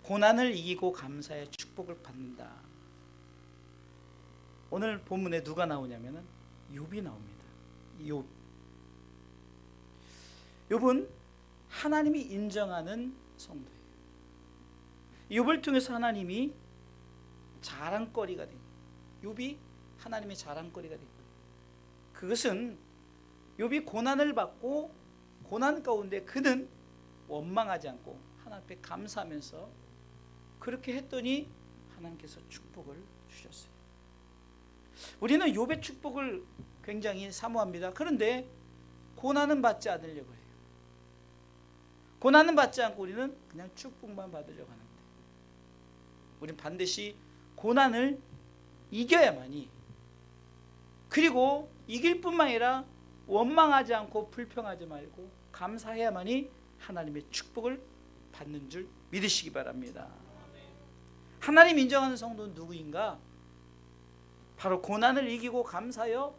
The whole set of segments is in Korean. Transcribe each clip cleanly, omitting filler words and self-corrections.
고난을 이기고 감사의 축복을 받는다. 오늘 본문에 누가 나오냐면은 욥이 나옵니다. 욥은 하나님이 인정하는 성도예요. 욥을 통해서 하나님이 자랑거리가 됩니다. 욥이 하나님의 자랑거리가 됩니다. 그것은 욥이 고난을 받고 고난 가운데 그는 원망하지 않고 하나님 앞에 감사하면서 그렇게 했더니 하나님께서 축복을 주셨어요. 우리는 욥의 축복을 굉장히 사모합니다. 그런데 고난은 받지 않으려고 해요. 고난은 받지 않고 우리는 그냥 축복만 받으려고 하는데, 우리는 반드시 고난을 이겨야만이, 그리고 이길 뿐만 아니라 원망하지 않고 불평하지 말고 감사해야만이 하나님의 축복을 받는 줄 믿으시기 바랍니다. 하나님 인정하는 성도는 누구인가? 바로 고난을 이기고 감사하여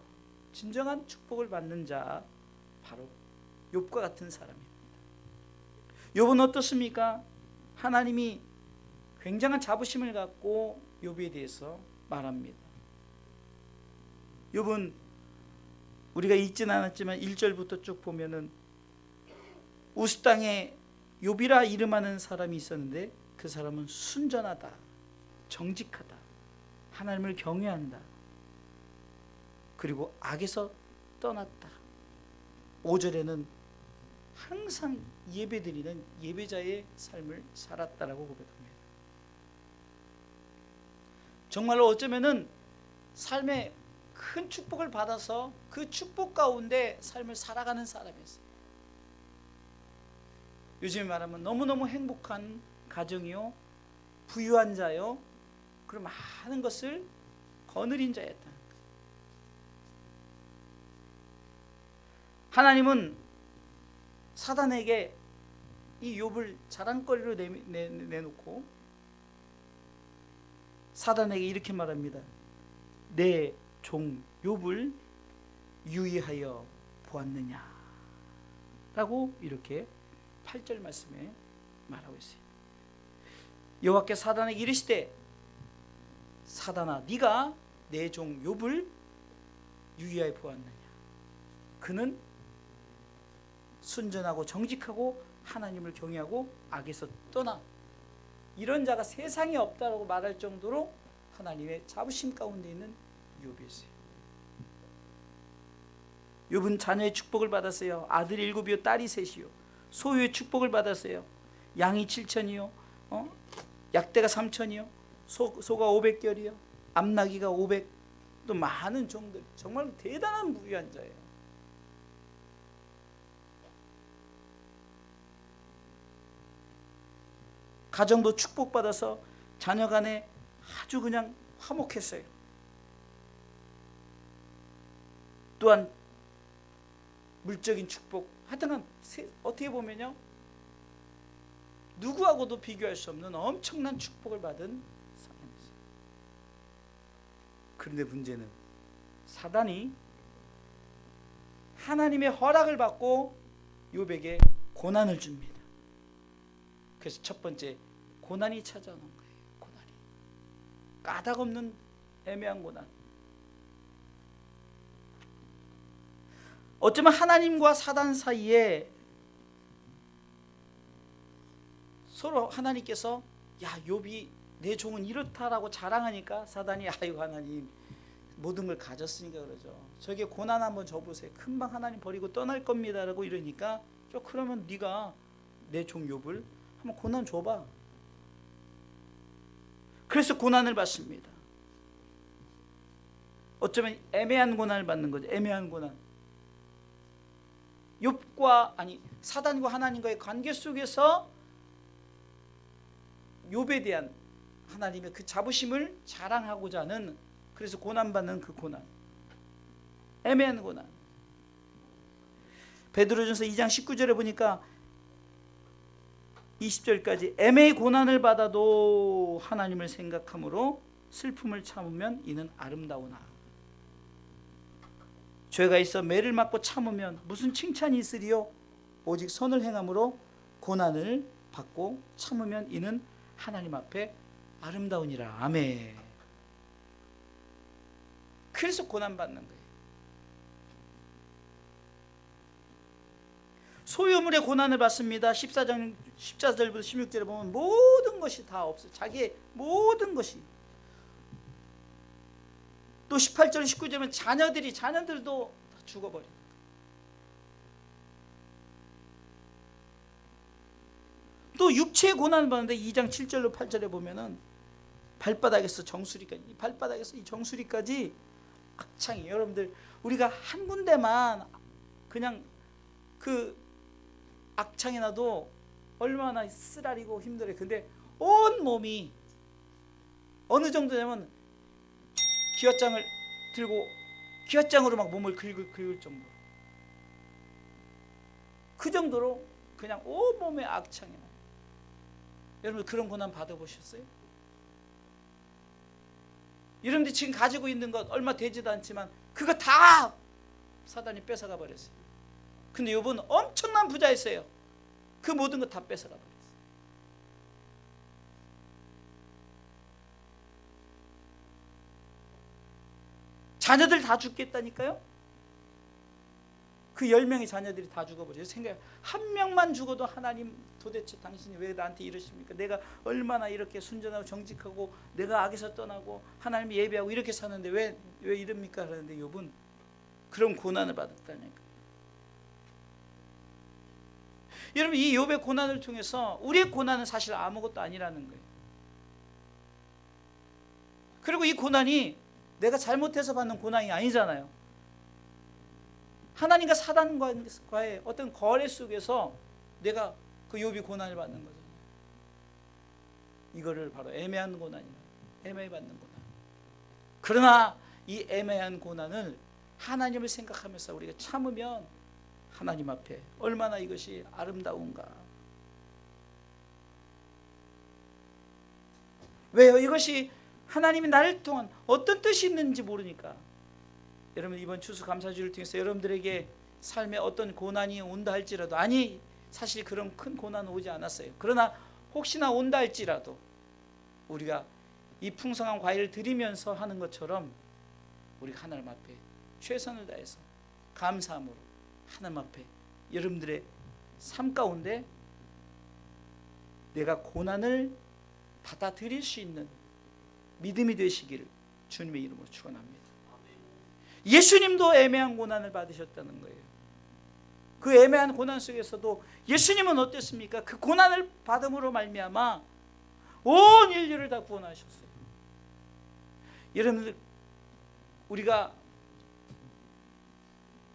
진정한 축복을 받는 자, 바로 욥과 같은 사람입니다. 욥은 어떻습니까? 하나님이 굉장한 자부심을 갖고 욥에 대해서 말합니다. 욥은 우리가 읽지는 않았지만 1절부터 쭉 보면은 우스 땅에 욥이라 이름하는 사람이 있었는데 그 사람은 순전하다, 정직하다, 하나님을 경외한다, 그리고 악에서 떠났다. 5절에는 항상 예배드리는 예배자의 삶을 살았다라고 고백합니다. 정말로 어쩌면은 삶에 큰 축복을 받아서 그 축복 가운데 삶을 살아가는 사람이었어요. 요즘에 말하면 너무너무 행복한 가정이요, 부유한 자요, 그리고 많은 것을 거느린 자였다. 하나님은 사단에게 이 욥을 자랑거리로 내놓고 사단에게 이렇게 말합니다. 내 종 욥을 유의하여 보았느냐 라고 이렇게 8절 말씀에 말하고 있어요. 여호와께서 사단에게 이르시되 사단아, 네가 내 종 욥을 유의하여 보았느냐. 그는 순전하고 정직하고 하나님을 경외하고 악에서 떠나, 이런 자가 세상에 없다라고 말할 정도로 하나님의 자부심 가운데 있는 욥이었어요. 욥은 자녀의 축복을 받았어요. 아들이 7이요 딸이 3이요 소유의 축복을 받았어요. 양이 7천이요 약대가 3천이요 소가 500결이요 암나귀가 500, 또 많은 종들, 정말 대단한 부유한 자예요. 가정도 축복받아서 자녀 간에 아주 그냥 화목했어요. 또한 물적인 축복, 하여튼 어떻게 보면요, 누구하고도 비교할 수 없는 엄청난 축복을 받은 사람이었어요. 그런데 문제는 사단이 하나님의 허락을 받고 욥에게 고난을 줍니다. 그래서 첫 번째, 고난이 찾아오는 거예요. 고난이 까닭없는 애매한 고난. 어쩌면 하나님과 사단 사이에 서로 하나님께서 야 욥이 내 종은 이렇다라고 자랑하니까 사단이 아이고 하나님 모든 걸 가졌으니까 그러죠. 저게 고난 한번 줘보세요. 금방 하나님 버리고 떠날 겁니다 라고 이러니까 그러면 네가 내 종 욥을 한번 고난 줘봐. 그래서 고난을 받습니다. 어쩌면 애매한 고난을 받는 거죠. 애매한 고난. 욥과 사단과 하나님과의 관계 속에서 욥에 대한 하나님의 그 자부심을 자랑하고자 하는, 그래서 고난받는 그 고난, 애매한 고난. 베드로전서 2장 19절에 보니까 20절까지 애매히 고난을 받아도 하나님을 생각함으로 슬픔을 참으면 이는 아름다우나, 죄가 있어 매를 맞고 참으면 무슨 칭찬이 있으리요? 오직 선을 행함으로 고난을 받고 참으면 이는 하나님 앞에 아름다우니라. 아멘. 그래서 고난받는 거예요. 소유물의 고난을 받습니다. 14장 14절부터 16절에 보면 모든 것이 다 없어요. 자기의 모든 것이. 또 18절 19절에 자녀들도 다 죽어버려요. 또 육체의 고난을 받는데 2장 7절로 8절에 보면은 발바닥에서 정수리까지, 이 정수리까지 악창이. 여러분들, 우리가 한 군데만 그냥 그 악창이 나도 얼마나 쓰라리고 힘들어요. 근데 온 몸이 어느 정도냐면 기왓장을 들고 기왓장으로 막 몸을 긁을 정도로, 그 정도로 그냥 온 몸에 악창이 나요. 여러분, 그런 고난 받아보셨어요? 여러분들 지금 가지고 있는 것 얼마 되지도 않지만 그거 다 사단이 뺏어가 버렸어요. 근데 욥은 엄청난 부자였어요. 그 모든 것 다 뺏어가 버렸어요. 자녀들 다 죽겠다니까요. 그 10명의 자녀들이 다 죽어버려요. 생각해, 한 명만 죽어도 하나님, 도대체 당신이 왜 나한테 이러십니까? 내가 얼마나 이렇게 순전하고 정직하고 내가 악에서 떠나고 하나님 예배하고 이렇게 사는데 왜 이럽니까? 그러는데 욥은 그런 고난을 받았다니까. 여러분, 이 욥의 고난을 통해서 우리의 고난은 사실 아무것도 아니라는 거예요. 그리고 이 고난이 내가 잘못해서 받는 고난이 아니잖아요. 하나님과 사단과의 어떤 거래 속에서 내가 그 욥이 고난을 받는 거잖아요. 이거를 바로 애매한 고난이다. 애매히 받는 고난. 그러나 이 애매한 고난을 하나님을 생각하면서 우리가 참으면 하나님 앞에 얼마나 이것이 아름다운가. 왜요? 이것이 하나님이 나를 통한 어떤 뜻이 있는지 모르니까. 여러분, 이번 추수감사주를 통해서 여러분들에게 삶에 어떤 고난이 온다 할지라도, 아니 사실 그런 큰 고난은 오지 않았어요. 그러나 혹시나 온다 할지라도 우리가 이 풍성한 과일을 드리면서 하는 것처럼 우리가 하나님 앞에 최선을 다해서 감사함으로 하나님 앞에 여러분들의 삶 가운데 내가 고난을 받아들일 수 있는 믿음이 되시기를 주님의 이름으로 축원합니다. 예수님도 애매한 고난을 받으셨다는 거예요. 그 애매한 고난 속에서도 예수님은 어땠습니까? 그 고난을 받음으로 말미암아 온 인류를 다 구원하셨어요. 여러분들, 우리가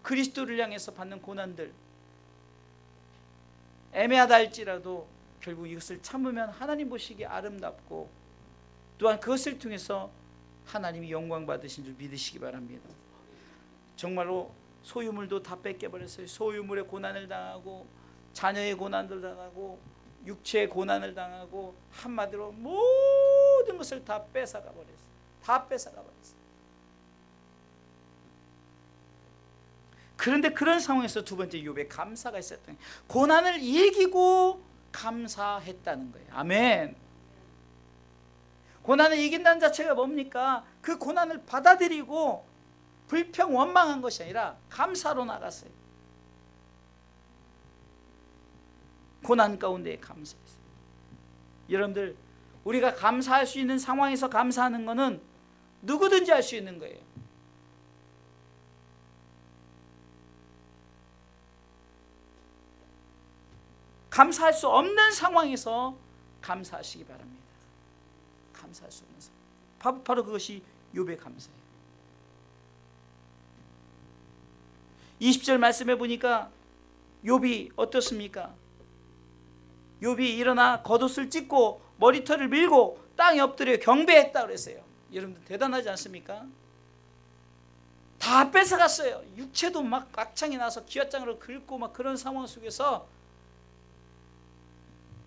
그리스도를 향해서 받는 고난들 애매하다 할지라도 결국 이것을 참으면 하나님 보시기에 아름답고, 또한 그것을 통해서 하나님이 영광 받으신 줄 믿으시기 바랍니다. 정말로 소유물도 다 뺏겨버렸어요. 소유물의 고난을 당하고, 자녀의 고난을 당하고, 육체의 고난을 당하고, 한마디로 모든 것을 다 뺏어가 버렸어요. 다 뺏어가 버렸어요. 그런데 그런 상황에서 두 번째 욥의 감사가 있었던, 고난을 이기고 감사했다는 거예요. 아멘. 고난을 이긴다는 자체가 뭡니까? 그 고난을 받아들이고 불평 원망한 것이 아니라 감사로 나갔어요. 고난 가운데 감사했어요. 여러분들, 우리가 감사할 수 있는 상황에서 감사하는 것은 누구든지 할 수 있는 거예요. 감사할 수 없는 상황에서 감사하시기 바랍니다. 감사할 수 없는 상황. 바로 그것이 욥의 감사예요. 20절 말씀해 보니까 욥이 어떻습니까? 욥이 일어나 겉옷을 찢고 머리털을 밀고 땅에 엎드려 경배했다 그랬어요. 여러분들 대단하지 않습니까? 다 뺏어갔어요. 육체도 막 악창이 나서 기왓장으로 긁고 막 그런 상황 속에서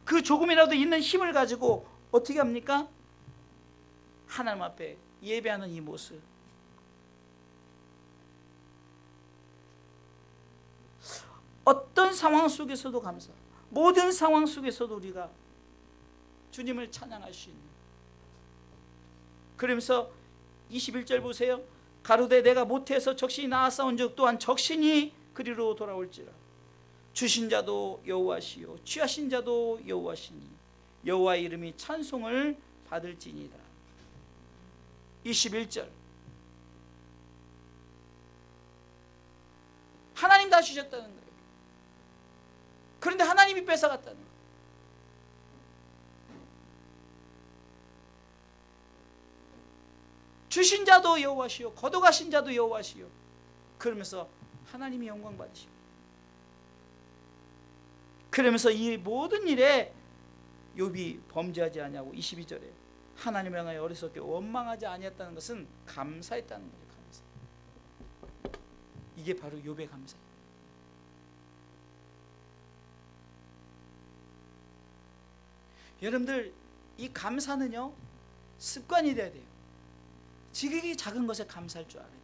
그 조금이라도 있는 힘을 가지고 어떻게 합니까? 하나님 앞에 예배하는 이 모습. 어떤 상황 속에서도 감사, 모든 상황 속에서도 우리가 주님을 찬양할 수 있는. 그러면서 21절 보세요. 가로되 내가 모태에서 적신이 낳았사온 즉 또한 적신이 그리로 돌아올지라. 주신 자도 여호와시요 취하신 자도 여호와시니 여호와의 이름이 찬송을 받을지니라. 21절. 하나님 다 주셨다는 거예요. 그런데 하나님이 뺏어갔다는 거예요. 주신 자도 여호와시요 거둬가신 자도 여호와시요. 그러면서 하나님이 영광 받으시고, 그러면서 이 모든 일에 욥이 범죄하지 아니하고 22절에 하나님을 향하여 어리석게 원망하지 아니했다는 것은 감사했다는 거예요. 감사. 이게 바로 욥의 감사예요. 여러분들 이 감사는요 습관이 돼야 돼요. 지극히 작은 것에 감사할 줄 알아야 돼요.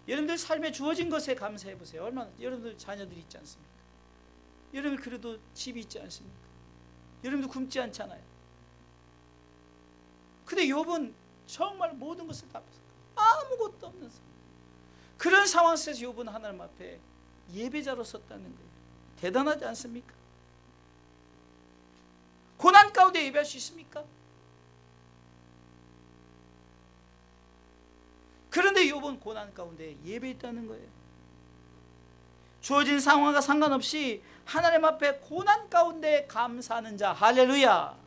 여러분들 삶에 주어진 것에 감사해 보세요. 얼마나 여러분들 자녀들이 있지 않습니까? 여러분들 그래도 집이 있지 않습니까? 여러분들 굶지 않잖아요. 근데 욥은 정말 모든 것을 다 뺏어 아무것도 없는 상황. 그런 상황 속에서 욥은 하나님 앞에 예배자로 섰다는 거예요. 대단하지 않습니까? 고난 가운데 예배할 수 있습니까? 그런데 욥은 고난 가운데 예배했다는 거예요. 주어진 상황과 상관없이 하나님 앞에 고난 가운데 감사하는 자. 할렐루야.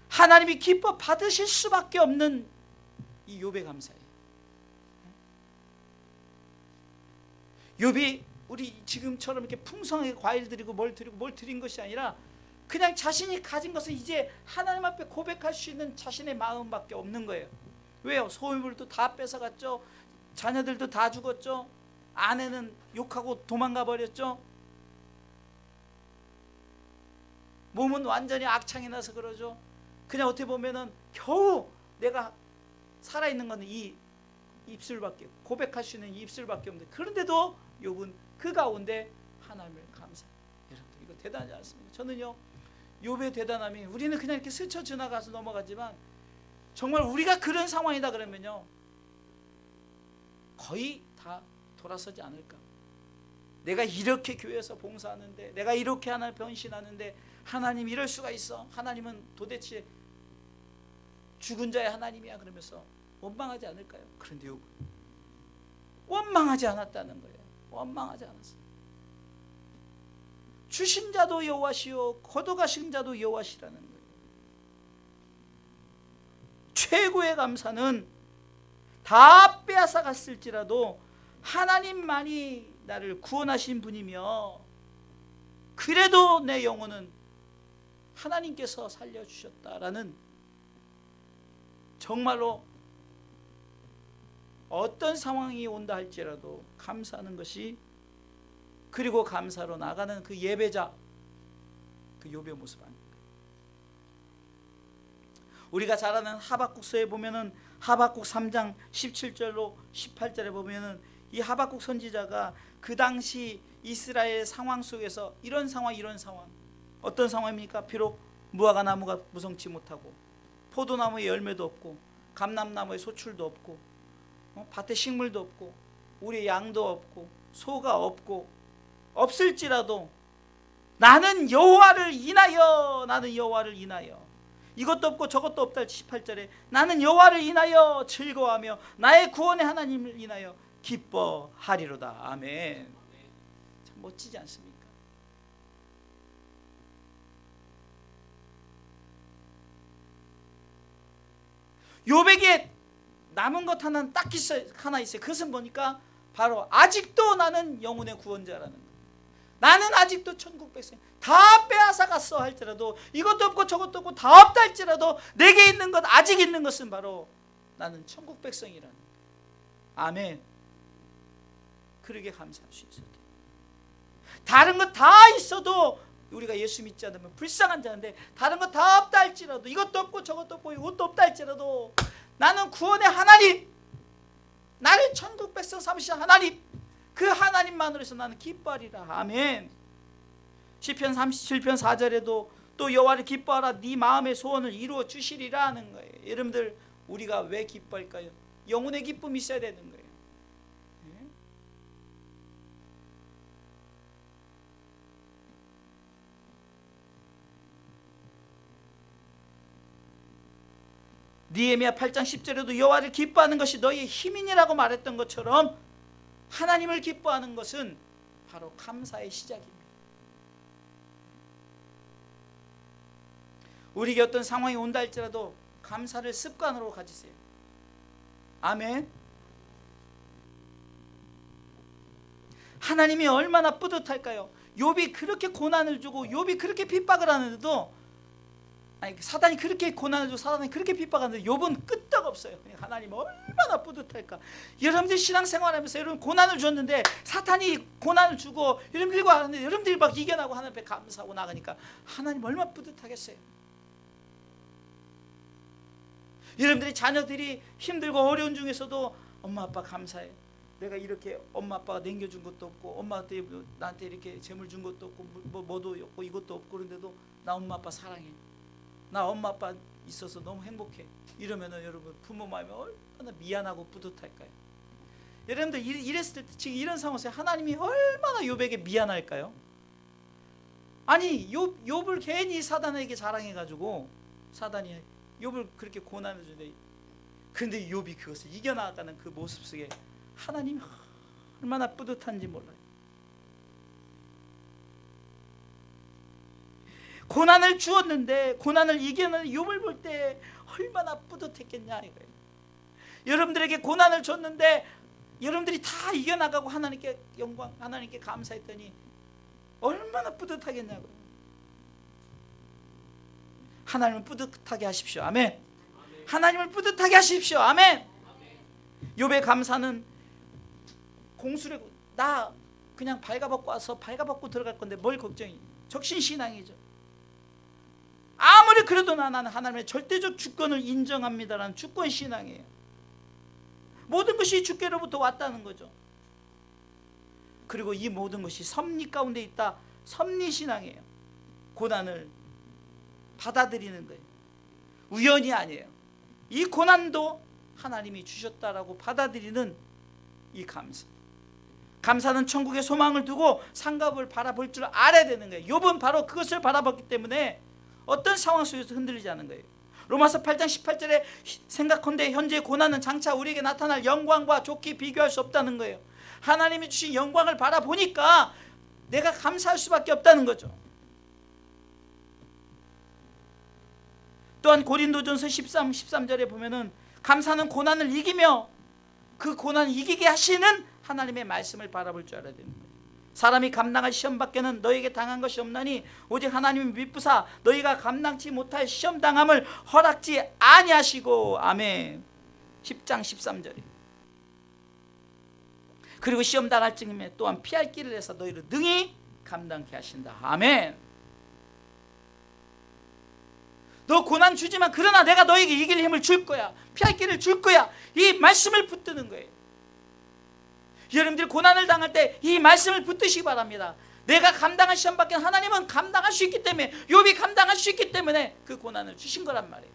하나님이 기뻐 받으실 수밖에 없는 이 욥의 감사예요. 욥이 우리 지금처럼 이렇게 풍성하게 과일 드리고 뭘 드린 것이 아니라 그냥 자신이 가진 것을 이제 하나님 앞에 고백할 수 있는 자신의 마음밖에 없는 거예요. 왜요? 소유물도 다 뺏어갔죠. 자녀들도 다 죽었죠. 아내는 욕하고 도망가 버렸죠. 몸은 완전히 악창이 나서 그러죠. 그냥 어떻게 보면은 겨우 내가 살아있는 건 이 입술밖에, 고백할 수 있는 이 입술밖에 없는데, 그런데도 욥은 그 가운데 하나님을 감사해요. 여러분 이거 대단하지 않습니까? 저는요 욥의 대단함이, 우리는 그냥 이렇게 스쳐 지나가서 넘어가지만 정말 우리가 그런 상황이다 그러면요 거의 다 돌아서지 않을까. 내가 이렇게 교회에서 봉사하는데, 내가 이렇게 하나님 변신하는데 하나님 이럴 수가 있어, 하나님은 도대체 죽은 자의 하나님이야, 그러면서 원망하지 않을까요? 그런데 욥은 원망하지 않았다는 거예요. 원망하지 않았어요. 주신 자도 여호와시요 거둬가신 자도 여호와시라는 거예요. 최고의 감사는 다 빼앗아 갔을지라도 하나님만이 나를 구원하신 분이며, 그래도 내 영혼은 하나님께서 살려주셨다라는, 정말로 어떤 상황이 온다 할지라도 감사하는 것이, 그리고 감사로 나가는 그 예배자, 그 욥의 모습 아닙니까? 우리가 잘 아는 하박국서에 보면은 하박국 3장 17절로 18절에 보면은 이 하박국 선지자가 그 당시 이스라엘 상황 속에서 이런 상황, 어떤 상황입니까? 비록 무화과 나무가 무성치 못하고 포도나무에 열매도 없고 감람나무에 소출도 없고 밭에 식물도 없고 우리 양도 없고 소가 없고 없을지라도 나는 여호와를 인하여, 이것도 없고 저것도 없다. 18절에 나는 여호와를 인하여 즐거워하며 나의 구원의 하나님을 인하여 기뻐하리로다. 아멘. 참 멋지지 않습니까? 욥에게 남은 것 하나는 딱 하나 있어요. 그것은 뭐니까 바로 아직도 나는 영혼의 구원자라는 거예요. 나는 아직도 천국 백성, 다 빼앗아 갔어 할지라도, 이것도 없고 저것도 없고 다 없다 할지라도 내게 있는 것, 아직 있는 것은 바로 나는 천국 백성이라는 거예요. 아멘. 그러게 감사할 수 있어도, 다른 것 다 있어도 우리가 예수 믿지 않으면 불쌍한 자인데, 다른 것 다 없다 할지라도, 이것도 없고 저것도 없고 이것도 없다 할지라도 나는 구원의 하나님, 나를 천국 백성 삼으신 하나님, 그 하나님만으로 해서 나는 기뻐하리라. 아멘. 시편 37편 4절에도 또 여호와를 기뻐하라, 네 마음의 소원을 이루어 주시리라 하는 거예요. 여러분들, 우리가 왜 기뻐할까요? 영혼의 기쁨이 있어야 되는 거예요. 느헤미야 8장 10절에도 여호와를 기뻐하는 것이 너희의 힘이니라고 말했던 것처럼, 하나님을 기뻐하는 것은 바로 감사의 시작입니다. 우리에게 어떤 상황이 온다 할지라도 감사를 습관으로 가지세요. 아멘. 하나님이 얼마나 뿌듯할까요? 욥이 그렇게 고난을 주고 욥이 그렇게 핍박을 하는데도, 사단이 그렇게 고난을 주고 사단이 그렇게 핍박하는데 욥은 끄떡없어요. 하나님 얼마나 뿌듯할까. 여러분들 신앙생활하면서 여러분 고난을 줬는데, 사탄이 고난을 주고 여러분들과 하는데 여러분들이 막 이겨나고 하나님 앞에 감사하고 나가니까 하나님 얼마나 뿌듯하겠어요. 여러분들이 자녀들이 힘들고 어려운 중에서도 엄마 아빠 감사해. 내가 이렇게 엄마 아빠가 남겨준 것도 없고, 엄마한테 나한테 이렇게 재물 준 것도 없고, 뭐도 없고 이것도 없고, 그런데도 나 엄마 아빠 사랑해. 나 엄마 아빠 있어서 너무 행복해. 이러면은 여러분 부모 마음이 얼마나 미안하고 뿌듯할까요? 여러분들 이랬을 때, 지금 이런 상황에서 하나님이 얼마나 욥에게 미안할까요? 아니 욥을 괜히 사단에게 자랑해가지고 사단이 욥을 그렇게 고난을 주네. 근데 욥이 그것을 이겨나가는 그 모습 속에 하나님이 얼마나 뿌듯한지 몰라요. 고난을 주었는데 고난을 이겨낸 욥을 볼 때 얼마나 뿌듯했겠냐 이거예요. 여러분들에게 고난을 줬는데 여러분들이 다 이겨나가고 하나님께 영광, 하나님께 감사했더니 얼마나 뿌듯하겠냐고요. 하나님을 뿌듯하게 하십시오. 아멘. 하나님을 뿌듯하게 하십시오. 아멘. 욥의 감사는 공수래, 나 그냥 발가벗고 와서 발가벗고 들어갈 건데 뭘 걱정이. 적신신앙이죠. 아무리 그래도 나는 하나님의 절대적 주권을 인정합니다라는 주권신앙이에요. 모든 것이 주께로부터 왔다는 거죠. 그리고 이 모든 것이 섭리 가운데 있다. 섭리신앙이에요. 고난을 받아들이는 거예요. 우연이 아니에요. 이 고난도 하나님이 주셨다라고 받아들이는 이 감사. 감사는 천국의 소망을 두고 상급을 바라볼 줄 알아야 되는 거예요. 욥은 바로 그것을 바라봤기 때문에 어떤 상황 속에서 흔들리지 않은 거예요. 로마서 8장 18절에 생각컨대 현재의 고난은 장차 우리에게 나타날 영광과 좋게 비교할 수 없다는 거예요. 하나님이 주신 영광을 바라보니까 내가 감사할 수밖에 없다는 거죠. 또한 고린도전서 13절에 보면은 감사는 고난을 이기며 그 고난을 이기게 하시는 하나님의 말씀을 바라볼 줄 알아야 되는 거예요. 사람이 감당할 시험 밖에는 너에게 당한 것이 없나니 오직 하나님이 미쁘사 너희가 감당치 못할 시험 당함을 허락지 아니하시고. 아멘. 10장 13절이. 그리고 시험 당할 즈음에 또한 피할 길을 내서 너희를 능히 감당케 하신다. 아멘. 너 고난 주지만 그러나 내가 너에게 이길 힘을 줄 거야. 피할 길을 줄 거야. 이 말씀을 붙드는 거예요. 여러분들이 고난을 당할 때 이 말씀을 붙드시기 바랍니다. 내가 감당할 시험밖에 하나님은 감당할 수 있기 때문에, 욥이 감당할 수 있기 때문에 그 고난을 주신 거란 말이에요.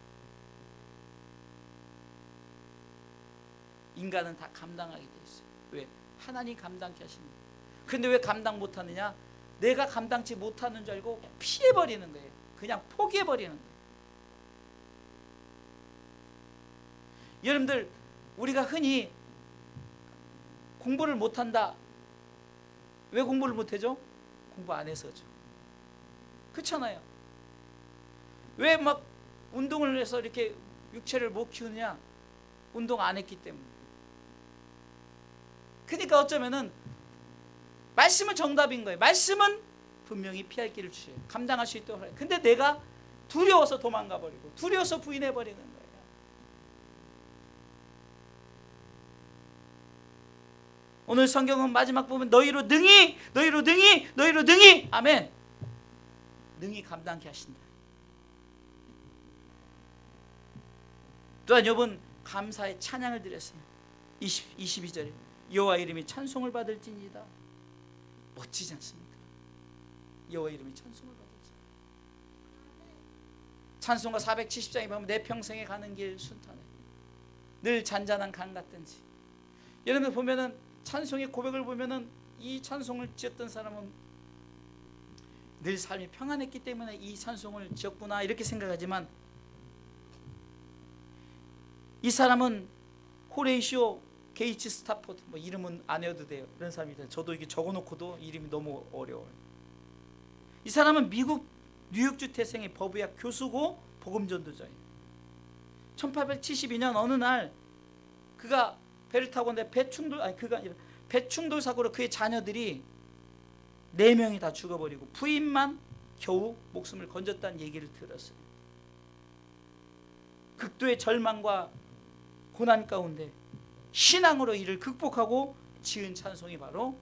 인간은 다 감당하게 돼 있어요. 왜? 하나님 감당케 하십니다. 그런데 왜 감당 못하느냐? 내가 감당치 못하는 줄 알고 피해버리는 거예요. 그냥 포기해버리는 거예요. 여러분들, 우리가 흔히 공부를 못한다. 왜 공부를 못하죠? 공부 안 해서죠. 그렇잖아요. 왜 막 운동을 해서 이렇게 육체를 못 키우느냐? 운동 안 했기 때문에. 그러니까 어쩌면은 말씀은 정답인 거예요. 말씀은 분명히 피할 길을 주셔요. 감당할 수 있도록 해요. 근데 내가 두려워서 도망가 버리고 두려워서 부인해 버리는 거예요. 오늘 성경은 마지막 부분 너희로 능히 아멘. 능히 감당케 하신다. 또한 욥은 감사의 찬양을 드렸습니다. 22절에 여호와 이름이 찬송을 받을지니이다. 멋지지 않습니까? 여호와 이름이 찬송을 받을지. 찬송가 470장에 보면 내 평생에 가는 길 순탄해 늘 잔잔한 강 같든지. 여러분 보면은 찬송의 고백을 보면은 이 찬송을 지었던 사람은 늘 삶이 평안했기 때문에 이 찬송을 지었구나 이렇게 생각하지만, 이 사람은 호레이시오 게이츠 스타포드, 뭐 이름은 안 외워도 돼요. 그런 사람이다. 저도 이게 적어놓고도 이름이 너무 어려워요. 이 사람은 미국 뉴욕주 태생의 법의학 교수고 복음전도자예요. 1872년 어느 날 그가 배를 타고 있는데 배충돌 사고로 그의 자녀들이 4명이 다 죽어버리고 부인만 겨우 목숨을 건졌다는 얘기를 들었어요. 극도의 절망과 고난 가운데 신앙으로 이를 극복하고 지은 찬송이 바로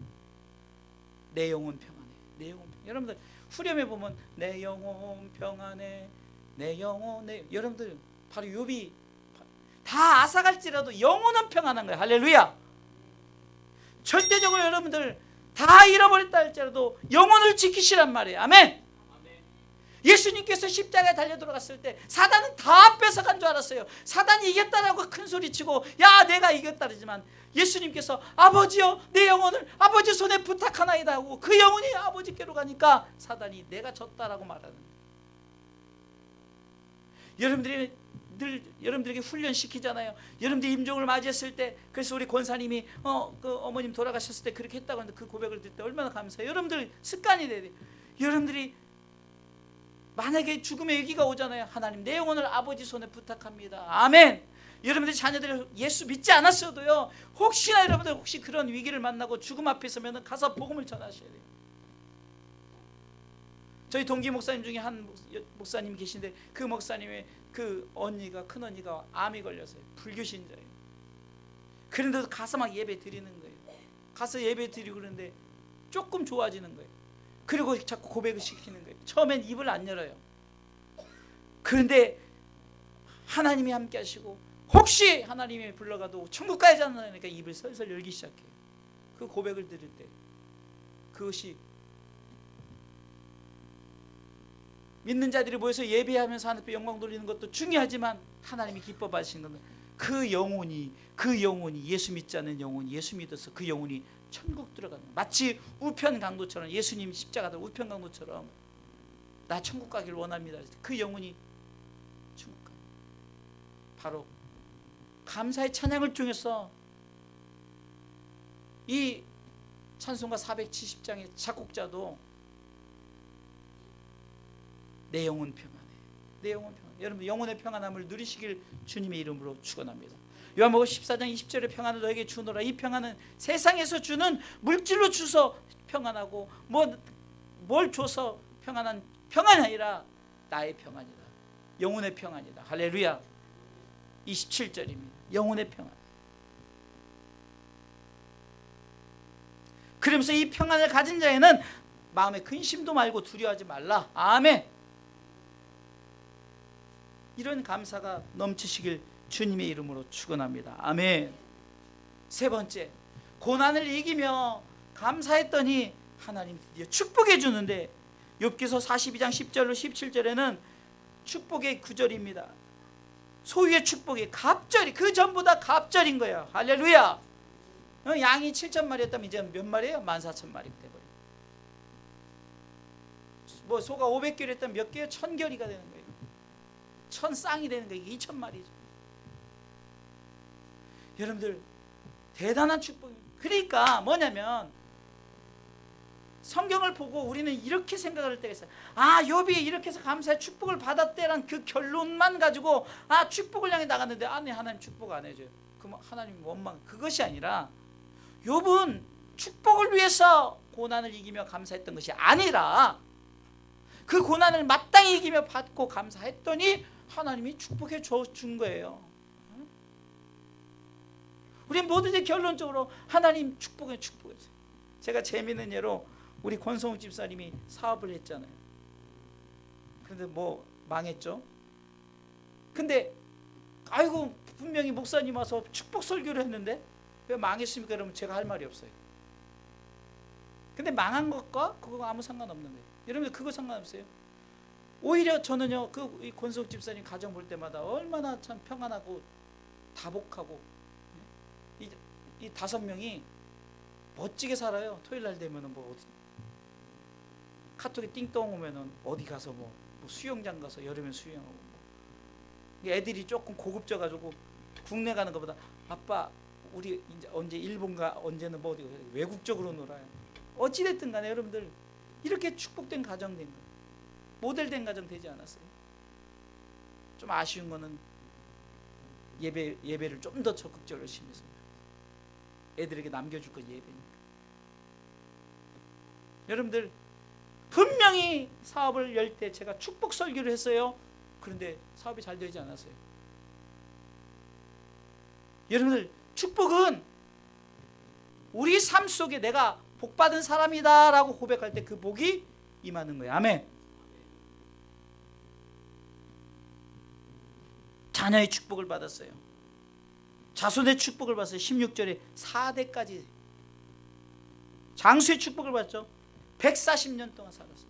내 영혼 평안해. 내 영혼 평안해. 여러분들 후렴에 보면 내 영혼 평안해, 내 영혼, 여러분들 바로 욥이 다 앗아갈지라도 영혼은 평안한 거예요. 할렐루야. 절대적으로 여러분들 다 잃어버렸다 할지라도 영혼을 지키시란 말이에요. 아멘. 예수님께서 십자가에 달려 들어갔을 때 사단은 다 뺏어간 줄 알았어요. 사단이 이겼다라고 큰 소리치고 야 내가 이겼다 그러지만, 예수님께서 아버지여 내 영혼을 아버지 손에 부탁하나이다 하고 그 영혼이 아버지께로 가니까 사단이 내가 졌다라고 말하는 거예요. 여러분들에게 훈련시키잖아요. 여러분들이 임종을 맞이했을 때, 그래서 우리 권사님이 그 어머님 돌아가셨을 때 그렇게 했다고 하는데 그 고백을 듣을 때 얼마나 감사해요. 여러분들 습관이 돼야 돼요. 여러분들이 만약에 죽음의 위기가 오잖아요. 하나님 내 영혼을 아버지 손에 부탁합니다. 아멘. 여러분들이 자녀들이 예수 믿지 않았어도요, 혹시나 여러분들 혹시 그런 위기를 만나고 죽음 앞에 서면 가서 복음을 전하셔야 돼요. 저희 동기 목사님 중에 한 목사님 계신데 그 목사님의 그 큰 언니가 암이 걸려서요. 불교신자예요. 그런데도 가서 막 예배 드리는 거예요. 가서 예배 드리고 그러는데 조금 좋아지는 거예요. 그리고 자꾸 고백을 시키는 거예요. 처음엔 입을 안 열어요. 그런데 하나님이 함께 하시고 혹시 하나님이 불러가도 천국 가야지 않으니까 입을 슬슬 열기 시작해요. 그 고백을 들을 때 그것이 믿는 자들이 모여서 예배하면서 하나님께 영광 돌리는 것도 중요하지만, 하나님이 기뻐 받으시는 것은 그 영혼이 예수 믿지 않는 영혼이 예수 믿어서 그 영혼이 천국 들어가는, 마치 우편 강도처럼, 예수님 십자가도 우편 강도처럼 나 천국 가기를 원합니다. 그 영혼이 천국 가. 바로 감사의 찬양을 통해서 이 찬송가 470장의 작곡자도 내 영혼 평안해, 내 영혼 평안해. 여러분 영혼의 평안함을 누리시길 주님의 이름으로 축원합니다. 요한복음 14장 20절에 평안을 너에게 주노라. 이 평안은 세상에서 주는 물질로 주서 평안하고 뭘 줘서 평안한 평안이 아니라 나의 평안이다. 영혼의 평안이다. 할렐루야. 27절입니다. 영혼의 평안. 그러면서 이 평안을 가진 자에는 마음에 근심도 말고 두려워하지 말라. 아멘. 이런 감사가 넘치시길 주님의 이름으로 축원합니다. 아멘. 세 번째, 고난을 이기며 감사했더니 하나님 드디어 축복해 주는데, 욥기서 42장 10절로 17절에는 축복의 구절입니다. 소유의 축복이 갑절이 그 전보다 갑절인 거예요. 할렐루야. 양이 7,000마리였다면 이제 몇 마리예요? 14,000마리 돼버려요. 뭐 소가 500결이었다면 몇 개요? 1,000결이가 되는 거예요. 1,000쌍이 되는 거예요. 2,000마리죠. 여러분들 대단한 축복입니다. 그러니까 뭐냐면 성경을 보고 우리는 이렇게 생각할 때가 있어요. 아, 욥이 이렇게 해서 감사의 축복을 받았대란 그 결론만 가지고 축복을 향해 나갔는데 아니 하나님 축복 안 해줘요. 그럼 하나님 원망. 그것이 아니라 욥은 축복을 위해서 고난을 이기며 감사했던 것이 아니라 그 고난을 마땅히 이기며 받고 감사했더니 하나님이 축복해 준 거예요. 우리 모두들 결론적으로 하나님 축복해. 제가 재미있는 예로 우리 권성욱 집사님이 사업을 했잖아요. 그런데 뭐 망했죠. 근데 아이고 분명히 목사님 와서 축복 설교를 했는데 왜 망했습니까? 그러면 제가 할 말이 없어요. 근데 망한 것과 그거 아무 상관없는 거예요. 여러분들 그거 상관없어요. 오히려 저는요, 이 권석 집사님 가정 볼 때마다 얼마나 참 평안하고 다복하고, 이 5명이 멋지게 살아요. 토요일 날 되면은 뭐 어디 카톡에 띵동 오면은 어디 가서 뭐 수영장 가서 여름에 수영하고, 뭐 애들이 조금 고급져가지고 국내 가는 것보다 아빠 우리 이제 언제 일본가 언제는 뭐 어디 외국적으로 놀아요. 어찌됐든 간에 여러분들 이렇게 축복된 가정 된 거, 모델된 가정 되지 않았어요? 좀 아쉬운 거는 예배를 좀 더 적극적으로 심해서 애들에게 남겨줄 건 예배니까. 여러분들 분명히 사업을 열 때 제가 축복 설교를 했어요. 그런데 사업이 잘 되지 않았어요. 여러분들 축복은 우리 삶 속에 내가 복받은 사람이다 라고 고백할 때 그 복이 임하는 거예요. 아멘. 자녀의 축복을 받았어요. 자손의 축복을 받았어요. 16절에 4대까지 장수의 축복을 받죠. 140년 동안 살았어요.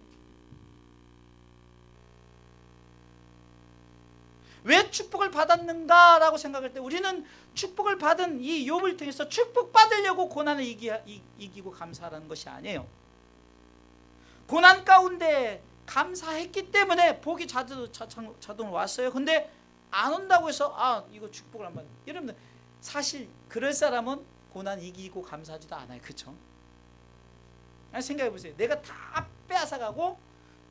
왜 축복을 받았는가 라고 생각할 때 우리는 축복을 받은 이 욥을 통해서 축복받으려고 고난을 이기고 감사하라는 것이 아니에요. 고난 가운데 감사했기 때문에 복이 자동으로 왔어요. 근데 안 온다고 해서 이거 축복을 안 받아요. 여러분들 사실 그럴 사람은 고난 이기고 감사하지도 않아요. 그렇죠? 생각해 보세요. 내가 다 빼앗아가고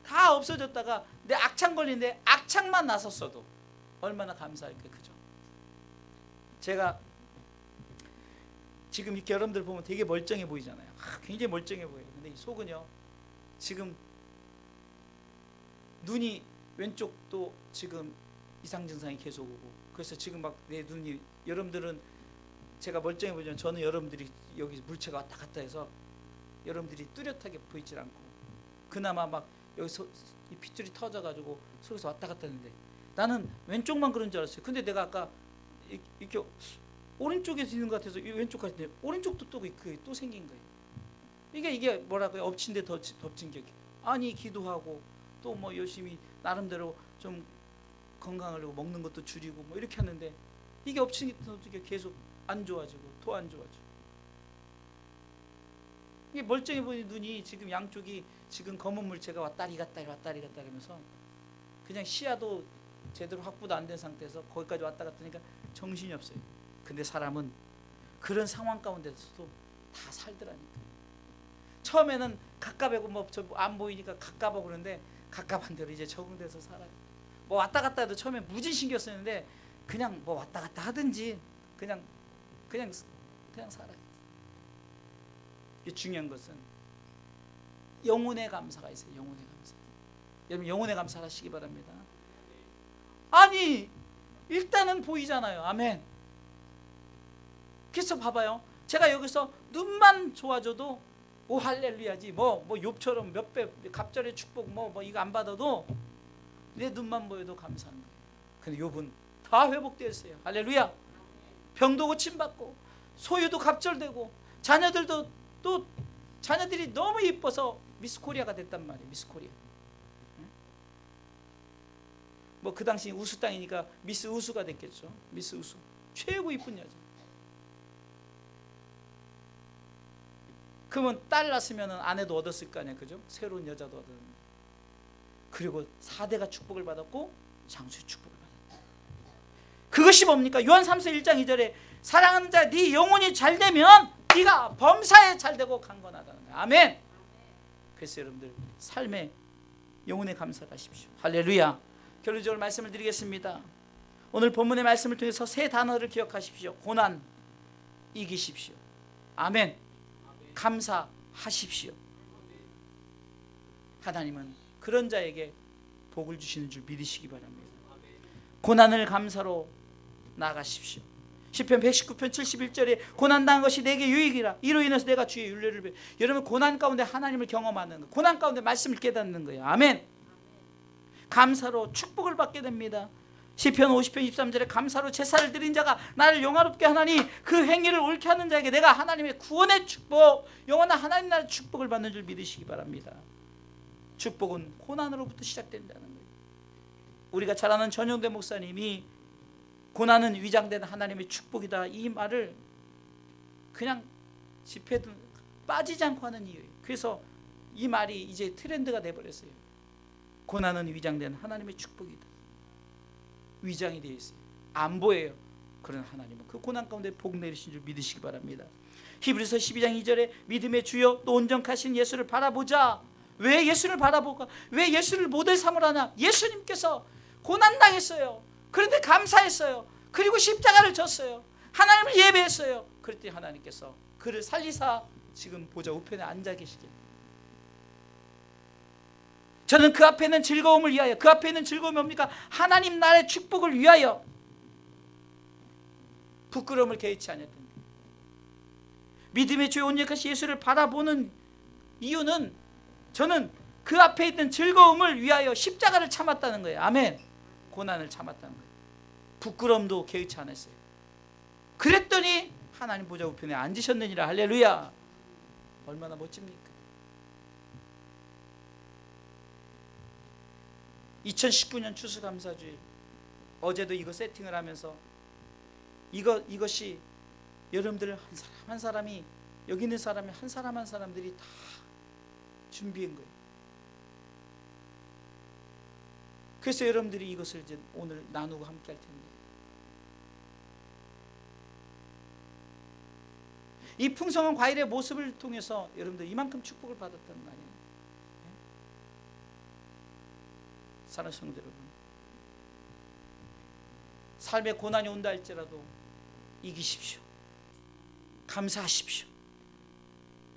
다 없어졌다가 내 악창 걸리는데 악창만 나섰어도 얼마나 감사할까요? 그죠? 제가 지금 이렇게 여러분들 보면 되게 멀쩡해 보이잖아요. 굉장히 멀쩡해 보여요. 근데 이 속은요, 지금 눈이 왼쪽도 지금 이상 증상이 계속 오고, 그래서 지금 막 내 눈이, 여러분들은 제가 멀쩡해 보이지만 저는 여러분들이 여기 물체가 왔다 갔다 해서 여러분들이 뚜렷하게 보이질 않고, 그나마 막 여기서 이 핏줄이 터져가지고 속에서 왔다 갔다 하는데 나는 왼쪽만 그런 줄 알았어요. 근데 내가 아까 이렇게 오른쪽에 있는 것 같아서 왼쪽 갔는데 오른쪽도 또 생긴 거예요. 이게 뭐라고요? 엎친 데 덮친 격이. 아니 기도하고 또 뭐 열심히 나름대로 좀 건강하려고 먹는 것도 줄이고 뭐 이렇게 하는데 이게 엎친 게 계속 안 좋아지고 더 안 좋아지고. 이게 멀쩡해 보이는 눈이 지금 양쪽이 지금 검은 물체가 왔다리 갔다리 하면서 그냥 시야도 제대로 확보도 안 된 상태에서 거기까지 왔다 갔다 하니까 정신이 없어요. 근데 사람은 그런 상황 가운데서도 다 살더라니까. 처음에는 갑갑하고 뭐 안 보이니까 갑갑하고 그러는데 갑갑한 대로 이제 적응돼서 살아요. 뭐 왔다 갔다 해도 처음에 무진 신경 쓰는데 그냥 뭐 왔다 갔다 하든지 그냥 살아요. 중요한 것은 영혼의 감사가 있어요. 영혼의 감사. 여러분 영혼의 감사를 하시기 바랍니다. 아니 일단은 보이잖아요. 아멘. 그래서 봐봐요. 제가 여기서 눈만 좋아져도 오 할렐루야지 뭐 욥처럼 몇 배 갑절의 축복 뭐 이거 안 받아도 내 눈만 보여도 감사한 거예요. 근데 욥은 다 회복되었어요. 할렐루야. 병도 고침받고 소유도 갑절되고 자녀들도 또 자녀들이 너무 이뻐서 미스 코리아가 됐단 말이에요. 미스 코리아. 뭐 그 당시 우수 땅이니까 미스 우수가 됐겠죠. 미스 우수. 최고 이쁜 여자. 그러면 딸 낳았으면 아내도 얻었을 거 아니야. 그죠? 새로운 여자도 얻었는데. 그리고 4대가 축복을 받았고 장수의 축복을 받았다. 그것이 뭡니까? 요한 3서 1장 2절에 사랑하는 자 네 영혼이 잘되면 네가 범사에 잘되고 강건하다는 거예요. 아멘. 그래서 여러분들 삶에 영혼의 감사를 하십시오. 할렐루야. 결론적으로 말씀을 드리겠습니다. 오늘 본문의 말씀을 통해서 세 단어를 기억하십시오. 고난 이기십시오. 아멘. 감사하십시오. 하나님은 그런 자에게 복을 주시는 줄 믿으시기 바랍니다. 고난을 감사로 나가십시오. 시편 119편 71절에 고난당한 것이 내게 유익이라 이로 인해서 내가 주의 윤례를 배워. 여러분 고난 가운데 하나님을 경험하는 거, 고난 가운데 말씀을 깨닫는 거예요. 아멘. 감사로 축복을 받게 됩니다. 시편 50편 23절에 감사로 제사를 드린 자가 나를 영화롭게 하나니 그 행위를 옳게 하는 자에게 내가 하나님의 구원의 축복, 영원한 하나님 나라의 축복을 받는 줄 믿으시기 바랍니다. 축복은 고난으로부터 시작된다는 거예요. 우리가 잘 아는 전용대 목사님이 고난은 위장된 하나님의 축복이다, 이 말을 그냥 집회도 빠지지 않고 하는 이유예요. 그래서 이 말이 이제 트렌드가 돼버렸어요. 고난은 위장된 하나님의 축복이다. 위장이 되어 있어요. 안 보여요. 그런 하나님은 그 고난 가운데 복 내리신 줄 믿으시기 바랍니다. 히브리서 12장 2절에 믿음의 주여 또 온전하신 예수를 바라보자. 왜 예수를 바라볼까? 왜 예수를 모델 삼으라냐? 예수님께서 고난당했어요. 그런데 감사했어요. 그리고 십자가를 졌어요. 하나님을 예배했어요. 그랬더니 하나님께서 그를 살리사 지금 보좌 우편에 앉아 계시게. 저는 그 앞에 있는 즐거움을 위하여, 그 앞에 있는 즐거움이 뭡니까? 하나님 나라의 축복을 위하여 부끄러움을 개의치 않았던 거예요. 믿음의 주의 온전하신 예수를 바라보는 이유는 저는 그 앞에 있는 즐거움을 위하여 십자가를 참았다는 거예요. 아멘. 고난을 참았다는 거예요. 부끄러움도 개의치 않았어요. 그랬더니 하나님 보좌 우편에 앉으셨느니라. 할렐루야. 얼마나 멋집니까? 2019년 추수감사주일, 어제도 이거 세팅을 하면서 이것이 여러분들 한 사람 한 사람이, 여기 있는 사람이 한 사람 한 사람들이 다 준비한 거예요. 그래서 여러분들이 이것을 이제 오늘 나누고 함께 할 텐데, 이 풍성한 과일의 모습을 통해서 여러분들 이만큼 축복을 받았다는 거 아니에요? 사랑하는 성도 여러분, 삶에 고난이 온다 할지라도 이기십시오. 감사하십시오.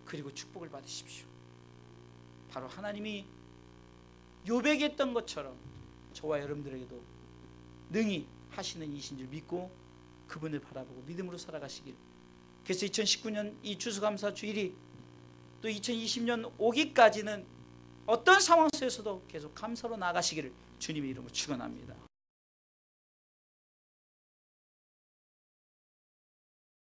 그리고 축복을 받으십시오. 바로 하나님이 욥에게 했던 것처럼 저와 여러분들에게도 능히 하시는 이신 줄 믿고 그분을 바라보고 믿음으로 살아가시길. 그래서 2019년 이 추수감사 주일이 또 2020년 오기까지는 어떤 상황 속에서도 계속 감사로 나가시기를 주님의 이름으로 축원합니다.